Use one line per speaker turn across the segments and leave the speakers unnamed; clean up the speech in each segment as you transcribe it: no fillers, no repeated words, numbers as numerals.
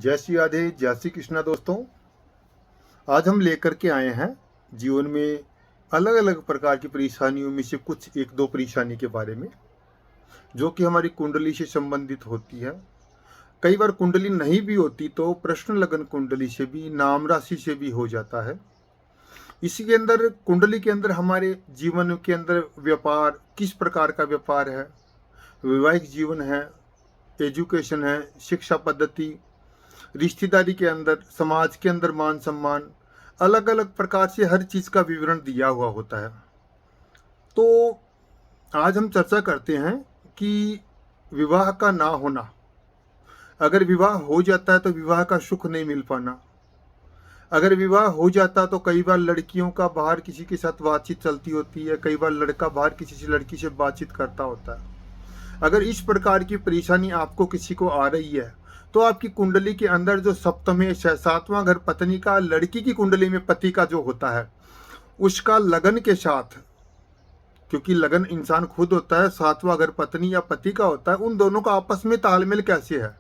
जय श्री राधे, जय श्री कृष्णा दोस्तों। आज हम लेकर के आए हैं जीवन में अलग अलग प्रकार की परेशानियों में से कुछ एक दो परेशानी के बारे में, जो कि हमारी कुंडली से संबंधित होती है। कई बार कुंडली नहीं भी होती तो प्रश्न लगन कुंडली से भी, नाम राशि से भी हो जाता है। इसी के अंदर, कुंडली के अंदर हमारे जीवन के अंदर व्यापार, किस प्रकार का व्यापार है, वैवाहिक जीवन है, एजुकेशन है, शिक्षा पद्धति, रिश्तेदारी के अंदर, समाज के अंदर मान सम्मान, अलग अलग प्रकार से हर चीज का विवरण दिया हुआ होता है। तो आज हम चर्चा करते हैं कि विवाह का ना होना, अगर विवाह हो जाता है तो विवाह का सुख नहीं मिल पाना, अगर विवाह हो जाता तो कई बार लड़कियों का बाहर किसी के साथ बातचीत चलती होती है, कई बार लड़का बाहर किसी से लड़की से बातचीत करता होता है। अगर इस प्रकार की परेशानी आपको किसी को आ रही है तो आपकी कुंडली के अंदर जो सप्तमेश है, सातवां घर पत्नी का, लड़की की कुंडली में पति का जो होता है उसका लगन के साथ, क्योंकि लगन इंसान खुद होता है, सातवां घर पत्नी या पति का होता है, उन दोनों का आपस में तालमेल कैसे है।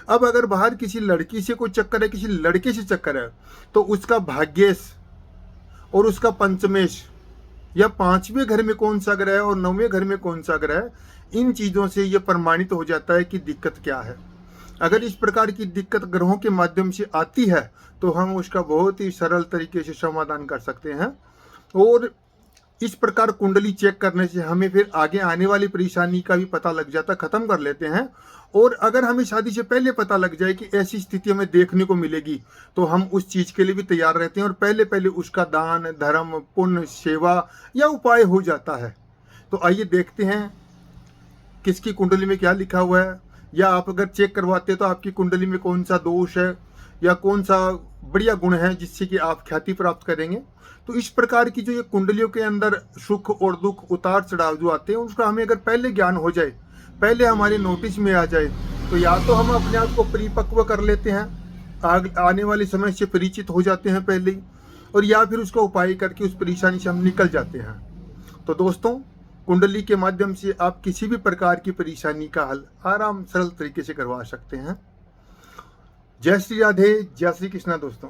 अब अगर बाहर किसी लड़की से कोई चक्कर है, किसी लड़के से चक्कर है, तो उसका भाग्येश और उसका पंचमेश या पांचवें घर में कौन सा ग्रह है और नौवें घर में कौन सा ग्रह है, इन चीजों से यह प्रमाणित हो जाता है कि दिक्कत क्या है। अगर इस प्रकार की दिक्कत ग्रहों के माध्यम से आती है तो हम उसका बहुत ही सरल तरीके से समाधान कर सकते हैं। और इस प्रकार कुंडली चेक करने से हमें फिर आगे आने वाली परेशानी का भी पता लग जाता, खत्म कर लेते हैं। और अगर हमें शादी से पहले पता लग जाए कि ऐसी स्थिति हमें देखने को मिलेगी तो हम उस चीज के लिए भी तैयार रहते हैं और पहले पहले उसका दान, धर्म, पुण्य, सेवा या उपाय हो जाता है। तो आइए देखते हैं किसकी कुंडली में क्या लिखा हुआ है, या आप अगर चेक करवाते हैं तो आपकी कुंडली में कौन सा दोष है या कौन सा बढ़िया गुण है जिससे कि आप ख्याति प्राप्त करेंगे। तो इस प्रकार की जो ये कुंडलियों के अंदर सुख और दुख, उतार चढ़ाव जो आते हैं, उसका हमें अगर पहले ज्ञान हो जाए, पहले हमारे नोटिस में आ जाए, तो या तो हम अपने आप को परिपक्व कर लेते हैं, आने वाले समय से परिचित हो जाते हैं पहले ही, और या फिर उसका उपाय करके उस परेशानी से हम निकल जाते हैं। तो दोस्तों, कुंडली के माध्यम से आप किसी भी प्रकार की परेशानी का हल आराम सरल तरीके से करवा सकते हैं। जय श्री राधे, जय श्री कृष्णा दोस्तों।